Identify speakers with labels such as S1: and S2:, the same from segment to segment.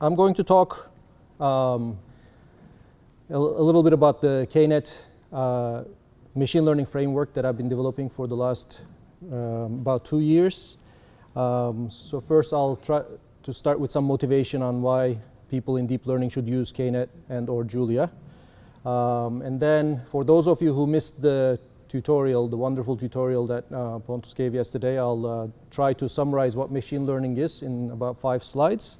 S1: I'm going to talk a little bit about the Knet machine learning framework that I've been developing for the last about 2 years. So first I'll try to start with some motivation on why people in deep learning should use Knet and or Julia. And then for those of you who missed the tutorial, the wonderful tutorial that Pontus gave yesterday, I'll try to summarize what machine learning is in about 5 slides.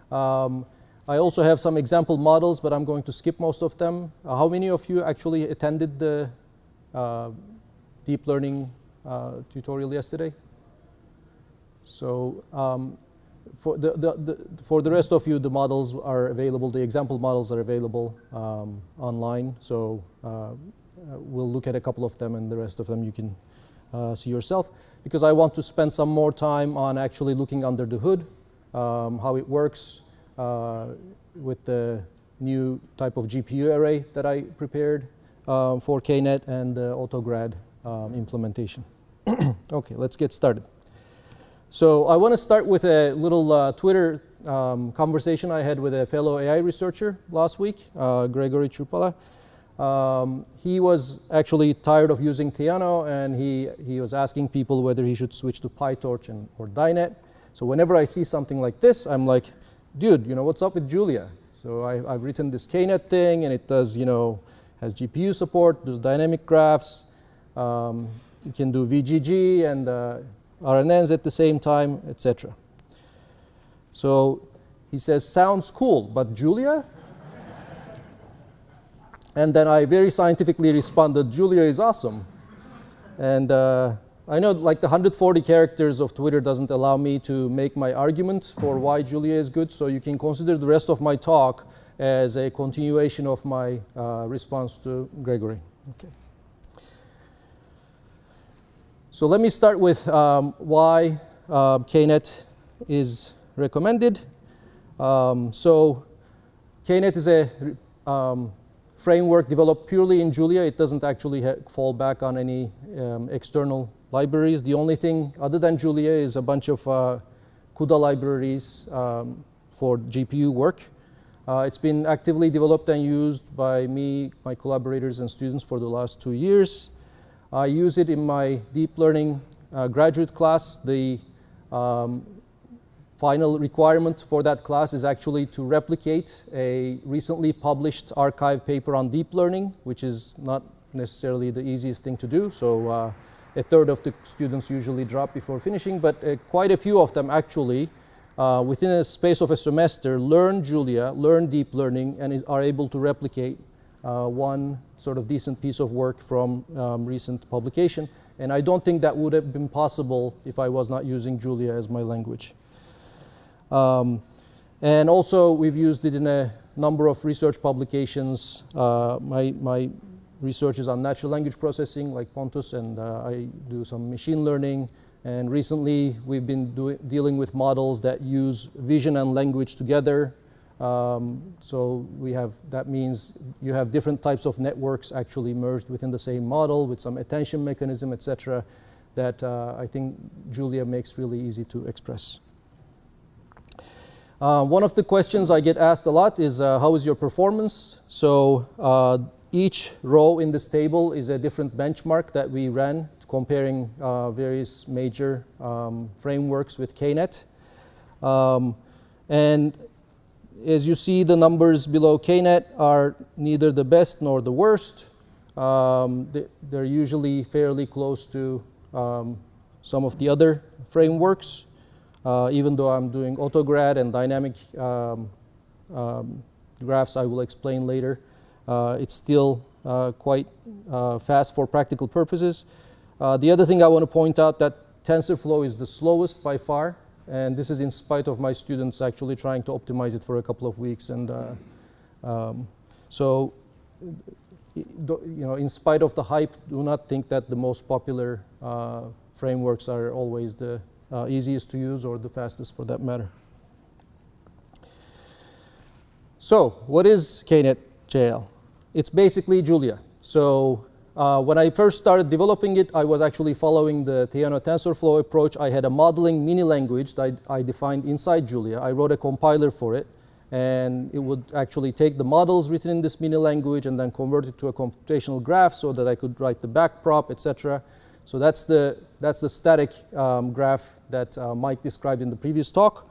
S1: I also have some example models, but I'm going to skip most of them. How many of you actually attended the deep learning tutorial yesterday? So for the rest of you, the models are available, the example models are available online. So we'll look at a couple of them, and the rest of them you can see yourself, because I want to spend some more time on actually looking under the hood, how it works with the new type of GPU array that I prepared for Knet and the AutoGrad implementation. Okay, let's get started. So I want to start with a little Twitter conversation I had with a fellow AI researcher last week, Gregory Chupala. He was actually tired of using Theano, and he was asking people whether he should switch to PyTorch or Dynet. So whenever I see something like this, I'm like, dude, what's up with Julia? So I've written this Knet thing, and it does, has GPU support, does dynamic graphs, you can do VGG and RNNs at the same time, etc. So he says, sounds cool, but Julia? And then I very scientifically responded, Julia is awesome. And I know like the 140 characters of Twitter doesn't allow me to make my argument for why Julia is good, so you can consider the rest of my talk as a continuation of my response to Gregory. Okay. So let me start with why Knet is recommended. So Knet is a framework developed purely in Julia. It doesn't actually fall back on any external libraries. The only thing other than Julia is a bunch of CUDA libraries for GPU work. It's been actively developed and used by me, my collaborators, and students for the last 2 years. I use it in my deep learning graduate class. The final requirement for that class is actually to replicate a recently published archive paper on deep learning, which is not necessarily the easiest thing to do. So a third of the students usually drop before finishing, but quite a few of them actually, within a space of a semester, learn Julia, learn deep learning, and are able to replicate one sort of decent piece of work from recent publication. And I don't think that would have been possible if I was not using Julia as my language. And also, we've used it in a number of research publications. My research is on natural language processing, like Pontus, and I do some machine learning. And recently, we've been dealing with models that use vision and language together. So that means you have different types of networks actually merged within the same model with some attention mechanism, etc., that I think Julia makes really easy to express. One of the questions I get asked a lot is, how is your performance? So each row in this table is a different benchmark that we ran, comparing various major frameworks with Knet. And as you see, the numbers below Knet are neither the best nor the worst. They're usually fairly close to some of the other frameworks. Even though I'm doing AutoGrad and dynamic graphs I will explain later, it's still quite fast for practical purposes. The other thing I want to point out that TensorFlow is the slowest by far, and this is in spite of my students actually trying to optimize it for a couple of weeks. And so, in spite of the hype, do not think that the most popular frameworks are always the easiest to use or the fastest for that matter. So what is Knet.jl? It's basically Julia. So when I first started developing it, I was actually following the Theano TensorFlow approach. I had a modeling mini language that I defined inside Julia. I wrote a compiler for it. and it would actually take the models written in this mini language and then convert it to a computational graph so that I could write the backprop, etc. So that's the static graph that Mike described in the previous talk.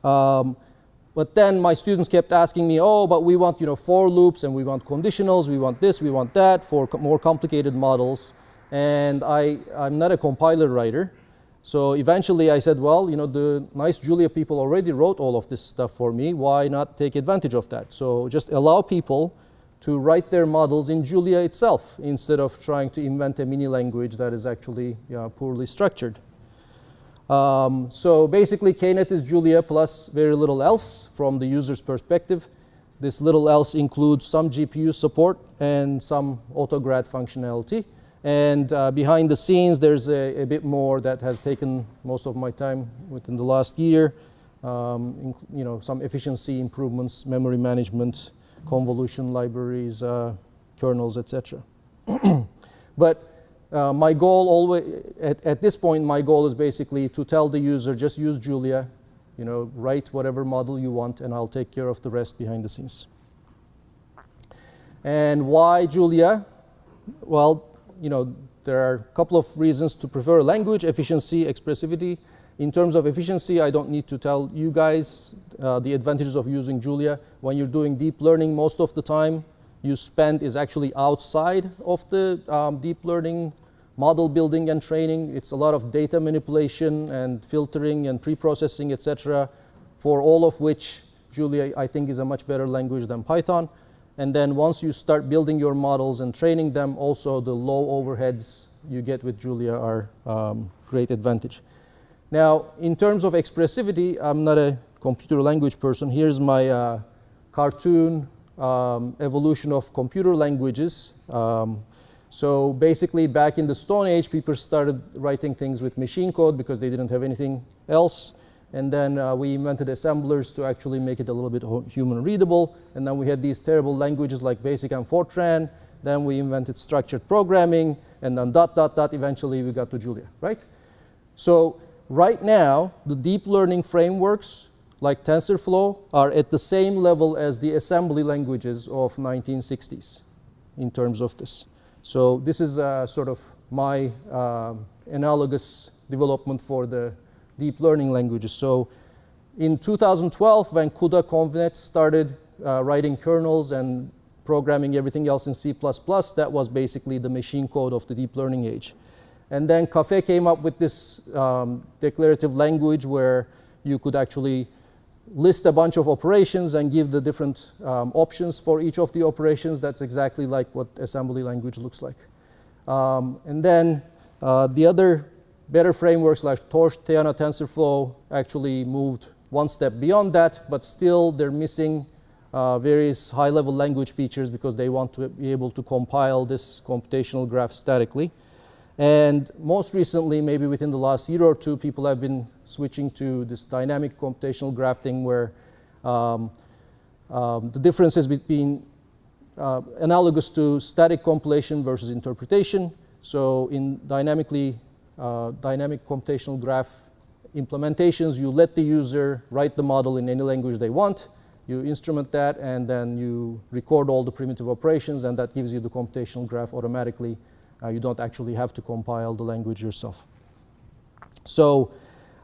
S1: But then my students kept asking me, oh, but we want, for loops, and we want conditionals, we want this, we want that for more complicated models. And I'm not a compiler writer. So eventually I said, well, the nice Julia people already wrote all of this stuff for me. Why not take advantage of that? So just allow people to write their models in Julia itself instead of trying to invent a mini language that is actually poorly structured. So basically, Knet is Julia plus very little else from the user's perspective. This little else includes some GPU support and some autograd functionality. And behind the scenes, there's a bit more that has taken most of my time within the last year. Some efficiency improvements, memory management, convolution libraries, kernels, etc. But my goal always, at this point, my goal is basically to tell the user, just use Julia, write whatever model you want, and I'll take care of the rest behind the scenes. And why Julia? Well, there are a couple of reasons to prefer language: efficiency, expressivity. In terms of efficiency, I don't need to tell you guys the advantages of using Julia. When you're doing deep learning, most of the time you spend is actually outside of the deep learning model building and training. It's a lot of data manipulation and filtering and pre-processing, etc., for all of which Julia, I think, is a much better language than Python. And then once you start building your models and training them, also the low overheads you get with Julia are great advantage. Now, in terms of expressivity, I'm not a computer language person. Here's my cartoon evolution of computer languages. So basically, back in the Stone Age, people started writing things with machine code because they didn't have anything else. And then we invented assemblers to actually make it a little bit human readable. And then we had these terrible languages like BASIC and Fortran. Then we invented structured programming. And then ... Eventually, we got to Julia, right? So right now, the deep learning frameworks like TensorFlow are at the same level as the assembly languages of 1960s in terms of this. So this is sort of my analogous development for the deep learning languages. So in 2012, when CUDA ConvNet started writing kernels and programming everything else in C++, that was basically the machine code of the deep learning age. And then Caffe came up with this declarative language where you could actually list a bunch of operations and give the different options for each of the operations. That's exactly like what assembly language looks like. And then the other better frameworks like Torch, Theano, TensorFlow actually moved one step beyond that, but still they're missing various high-level language features because they want to be able to compile this computational graph statically. And most recently, maybe within the last year or two, people have been switching to this dynamic computational graph thing where the differences between analogous to static compilation versus interpretation. So in dynamic computational graph implementations, you let the user write the model in any language they want. You instrument that, and then you record all the primitive operations, and that gives you the computational graph automatically. You don't actually have to compile the language yourself. So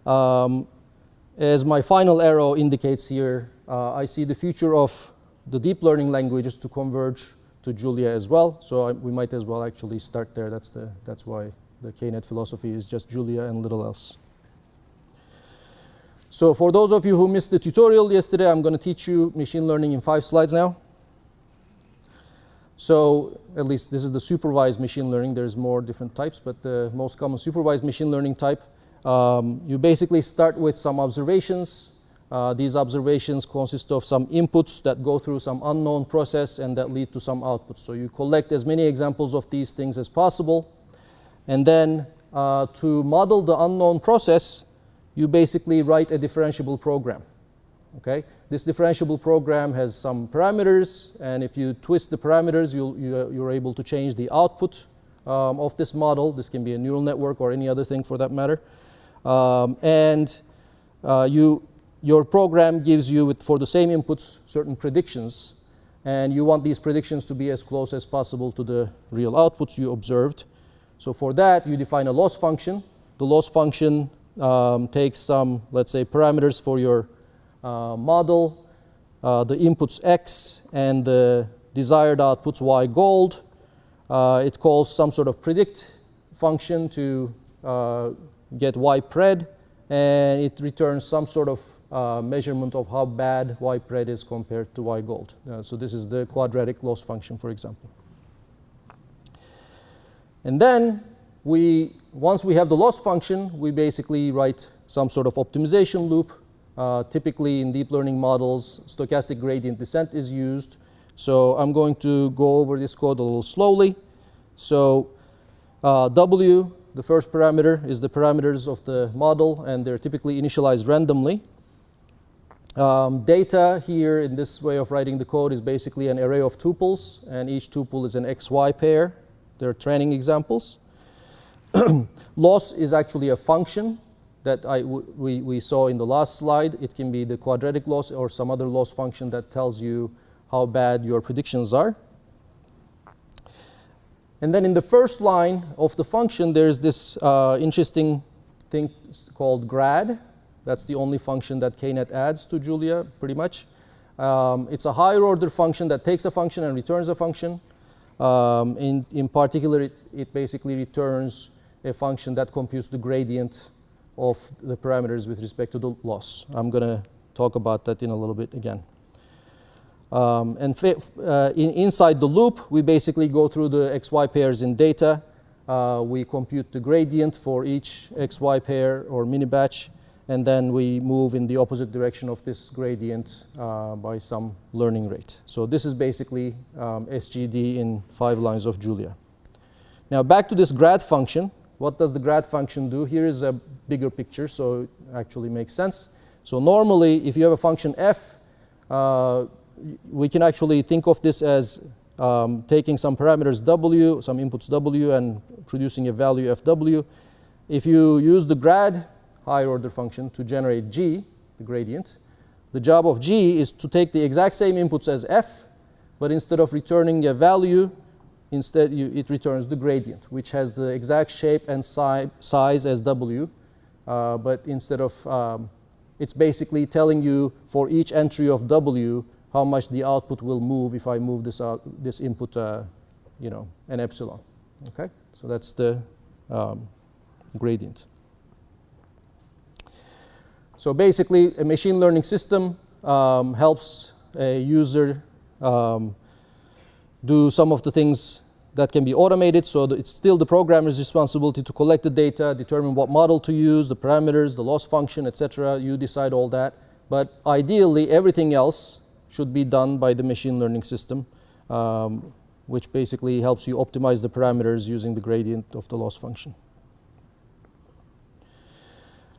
S1: as my final arrow indicates here, I see the future of the deep learning languages to converge to Julia as well. So we might as well actually start there. That's why the Knet philosophy is just Julia and little else. So for those of you who missed the tutorial yesterday, I'm going to teach you machine learning in 5 slides now. So at least this is the supervised machine learning. There's more different types, but the most common supervised machine learning type. You basically start with some observations. These observations consist of some inputs that go through some unknown process and that lead to some outputs. So you collect as many examples of these things as possible. And then to model the unknown process, you basically write a differentiable program. Okay? This differentiable program has some parameters, and if you twist the parameters, you're able to change the output of this model. This can be a neural network or any other thing for that matter. And you your program gives you, for the same inputs, certain predictions, and you want these predictions to be as close as possible to the real outputs you observed. So for that, you define a loss function. The loss function takes some, let's say, parameters for your model, the inputs x and the desired outputs y gold. It calls some sort of predict function to get y pred, and it returns some sort of measurement of how bad y pred is compared to y gold. So this is the quadratic loss function, for example. And then once we have the loss function, we basically write some sort of optimization loop. Typically in deep learning models, stochastic gradient descent is used. So I'm going to go over this code a little slowly. So W, the first parameter, is the parameters of the model, and they're typically initialized randomly. Data here in this way of writing the code is basically an array of tuples, and each tuple is an XY pair. They're training examples. Loss is actually a function that we saw in the last slide. It can be the quadratic loss or some other loss function that tells you how bad your predictions are. And then in the first line of the function, there's this interesting thing called grad. That's the only function that Knet adds to Julia, pretty much. It's a higher order function that takes a function and returns a function. In particular, it basically returns a function that computes the gradient of the parameters with respect to the loss. I'm going to talk about that in a little bit again. Inside the loop, we basically go through the XY pairs in data. We compute the gradient for each XY pair or mini batch, and then we move in the opposite direction of this gradient by some learning rate. So this is basically SGD in 5 lines of Julia. Now back to this grad function. What does the grad function do? Here is a bigger picture, so it actually makes sense. So normally, if you have a function f, we can actually think of this as taking some parameters w, some inputs w, and producing a value fw. If you use the grad higher order function to generate g, the gradient, the job of g is to take the exact same inputs as f, but instead of returning a value, instead it returns the gradient, which has the exact shape and size as w, but instead of, it's basically telling you for each entry of w how much the output will move if I move this input, an epsilon. Okay, so that's the gradient. So basically, a machine learning system helps a user do some of the things that can be automated. So it's still the programmer's responsibility to collect the data, determine what model to use, the parameters, the loss function, etc. You decide all that. But ideally, everything else should be done by the machine learning system, which basically helps you optimize the parameters using the gradient of the loss function.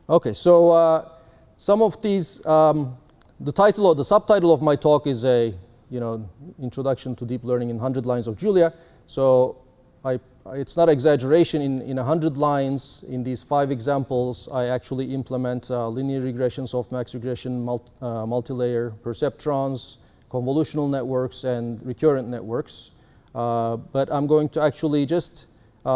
S1: Okay, so some of these, the title or the subtitle of my talk is a introduction to deep learning in 100 lines of Julia. So it's not exaggeration. In 100 lines, in these 5 examples, I actually implement linear regression, softmax regression, multi-layer perceptrons, convolutional networks, and recurrent networks. But I'm going to actually just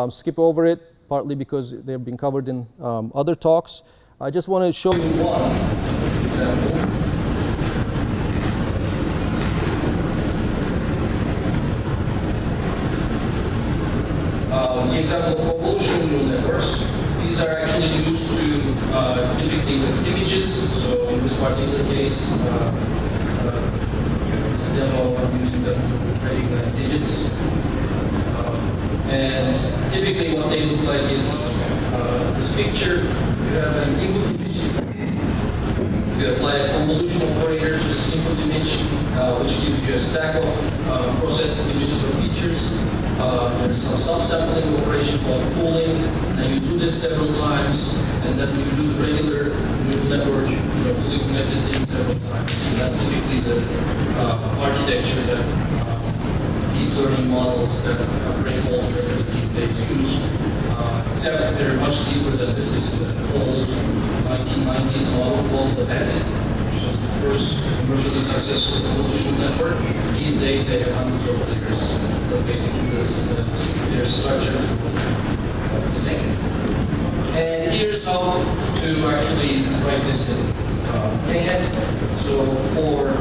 S1: skip over it, partly because they've been covered in other talks. I just want to show you one example. The example of convolutional neural networks. These are actually used to typically with images. So in this particular case, this demo, I'm using them to recognize digits. And typically what they look like is this picture. You have an input image. You apply a convolutional operator to this input image, which gives you a stack of processed images or features. There's some subsampling operation called pooling, and you do this several times, and then you do the regular neural network, fully connected things several times. And that's typically the architecture that deep learning models that rainfall operators these days use. Except that they're much deeper than this. This is an old 1990s model called the Net.
S2: first commercially successful convolutional network. These days they have hundreds of layers, but basically their structures are the same. And here's how to actually write this in Knet. So for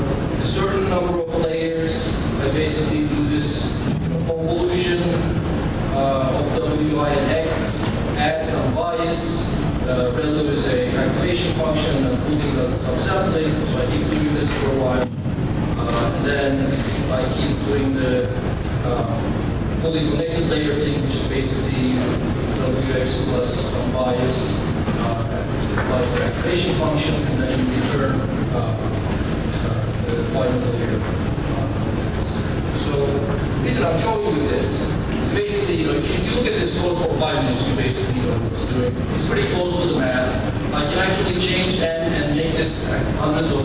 S2: a certain number of layers, I basically do this convolution of Wi and X, add some bias. Relu is a activation function, and pooling does the subsampling, so I keep doing this for a while. And then I keep doing the fully connected layer thing, which is basically Wx plus some bias, apply the activation function, and then return the final layer. So the reason I'm showing you this is basically, if you look at this code for 5 minutes, you basically know what it's doing. It's pretty close to the math. I can actually change and make this hundreds of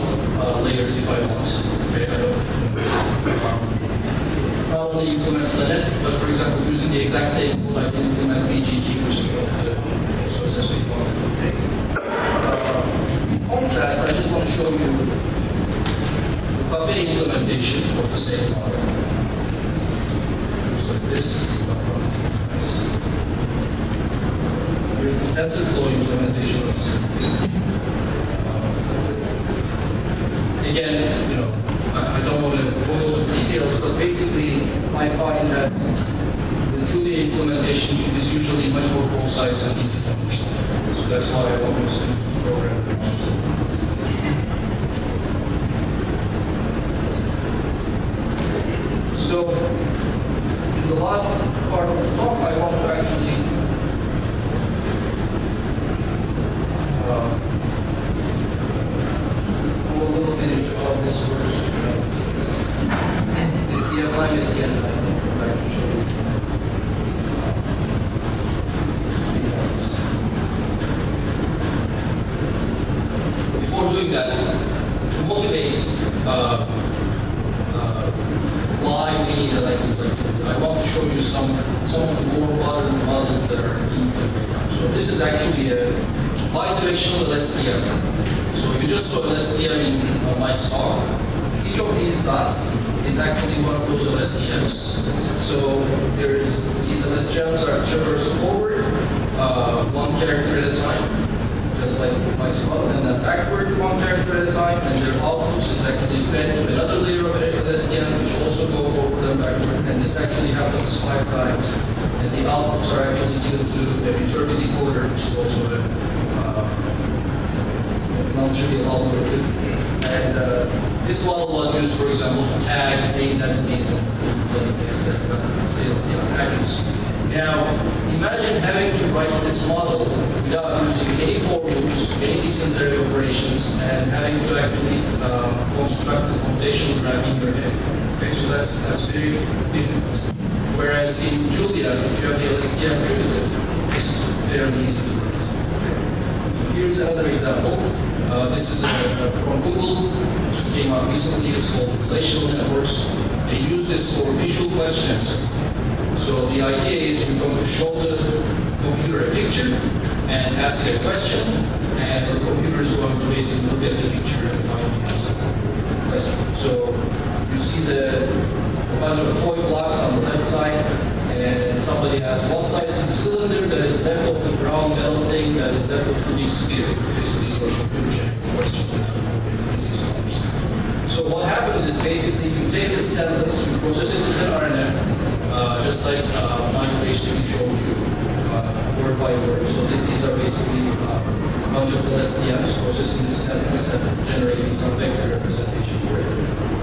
S2: layers if I want. Okay, not only implement Slenet, but for example, using the exact same code, I can implement BGG, which is one of the most successful ones these days. In contrast, I just want to show you the buffet implementation of the same model. Looks like this. It's about nice. Here's the TensorFlow implementation of the same thing. Again, I don't want to go into details, but basically, I find that the Julia implementation is usually much more concise and easy to understand. So that's why I want to students to program them also. So, in the last part of the talk, I want to actually go a little bit into how this works. If you have time at the end, I think I can show you examples. Before doing that, to motivate why we need a language like Julia, I want to show you some of the more modern models that are being used right now. So this is actually a bidirectional LSTM. So you just saw LSTM in Mike's talk. Each of these dots is actually one of those LSTMs. So these LSTMs are traversed forward, one character at a time, just like Mike's model, and then backward one character at a time, and their outputs is actually fed to another layer of LSTM, which also go forward and backward, and this actually happens 5 times. And the outputs are actually given to a return decoder, which is also a non-trivial algorithm. And this model was used, for example, to tag named entities and state-of-the-art packages. Now, imagine having to write this model without using any for loops, any decent array operations, and having to actually construct the computational graph in your head. Okay, so that's very difficult. Whereas in Julia, if you have the LSTM primitive, this is fairly easy to write. Okay. Here's another example. This is from Google, it just came out recently. It's called relational networks. They use this for visual question answer. So the idea is you're going to show the computer a picture and ask it a question, and the computer is going to basically look at the picture and find the answer to the question. So you see a bunch of toy blocks on the left side, and somebody asks, what size is the cylinder that is left of the brown metal thing that is left of the big sphere? Basically, these are computer generated questions that are easy to understand. So what happens is basically you take this sentence, you process it with an RNN, just like Mike basically showed you word by word. So these are basically a bunch of LSTMs processing this sentence and generating some vector representation for it.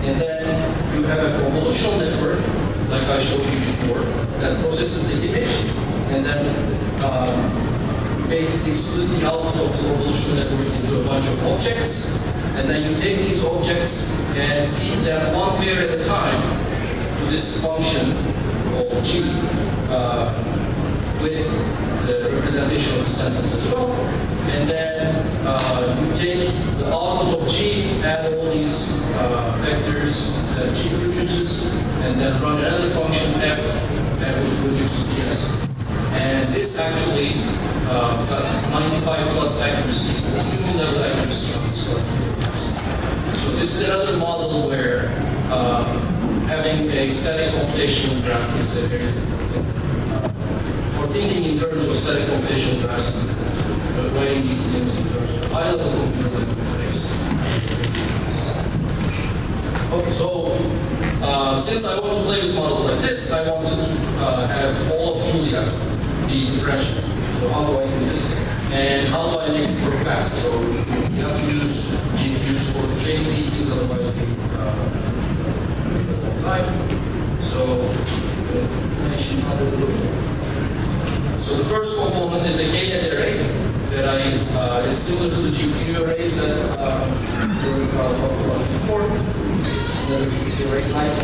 S2: And then you have a convolutional network, like I showed you before, that processes the image, and then you basically split the output of the convolutional network into a bunch of objects, and then you take these objects and feed them one pair at a time to this function called G, with the representation of the sentence as well. And then you take the output of G, add all these vectors that G produces, and then run another function F, which produces the answer. And this actually got 95+ accuracy, human level accuracy on this particular test. So this is another model where having a static computational graph is a very difficult thing. Or thinking in terms of static computational graphs is difficult. But writing these things in terms of high-level computer language makes. Okay, so since I want to play with models like this, I wanted to have all of Julia be differential. So how do I do this? And how do I make it work fast? So you have to use GPUs for training these things, otherwise we take a long time. So the first component is a Knet array that is similar to the GPU arrays that we talked about before. Another GPU array type.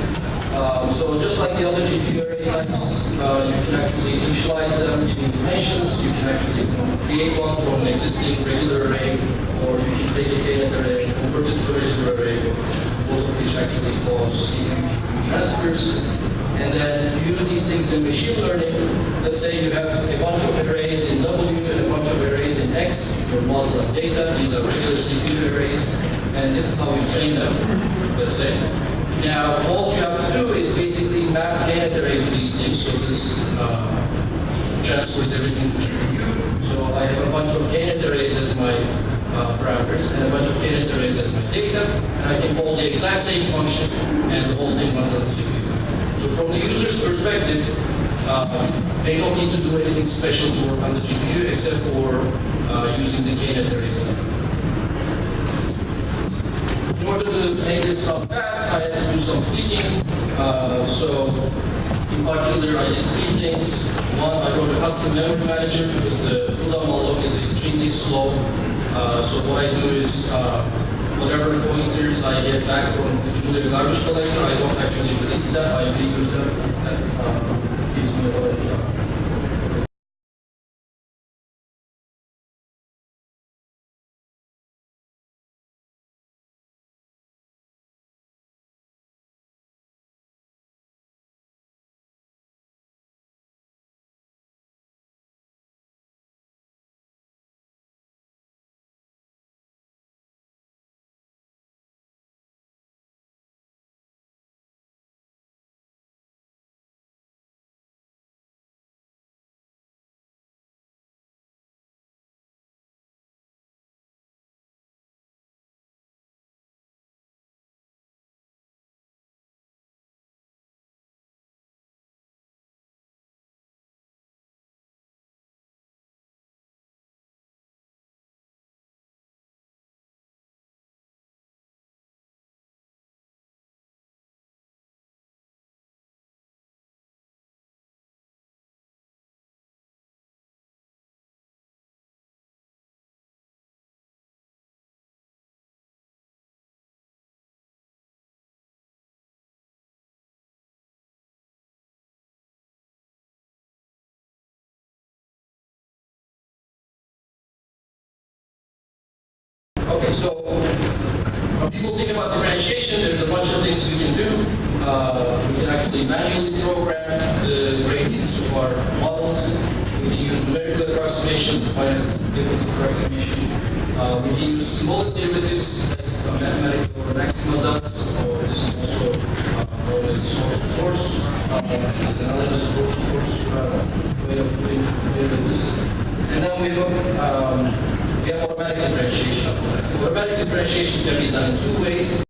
S2: So just like the other GPU array types, you can actually initialize them giving dimensions. You can actually create one from an existing regular array, or you can take a Knet array, convert it to a regular array, both of which actually cause CPU transfers. And then to use these things in machine learning, let's say you have a bunch of arrays in W and a bunch of arrays in X for model and data. These are regular CPU arrays, and this is how we train them, let's say. Now, all you have to do is basically map Knet array to these things, so this transfers everything to GPU. So I have a bunch of Knet arrays as my parameters, and a bunch of Knet arrays as my data, and I can call the exact same function, and the whole thing runs on the GPU. So from the user's perspective, they don't need to do anything special to work on the GPU except for using the Knet array type. In order to make this run fast, I had to do some tweaking. So in particular, I did three things. One, I wrote a custom memory manager because the pull-down malloc is extremely slow. So what I do is whatever pointers I get back from the Julia garbage collector, I don't actually release them, I reuse them. That gives me a lot of Okay, so when people think about differentiation, there's a bunch of things we can do. We can actually manually program the gradients of our models. We can use numerical approximations to find difference approximation. We can use symbolic derivatives like mathematical or maxima does, or this is also known as the source-to-source. There's another source-to-source way of doing derivatives. And then we have automatic differentiation. Automatic differentiation can be done in two ways.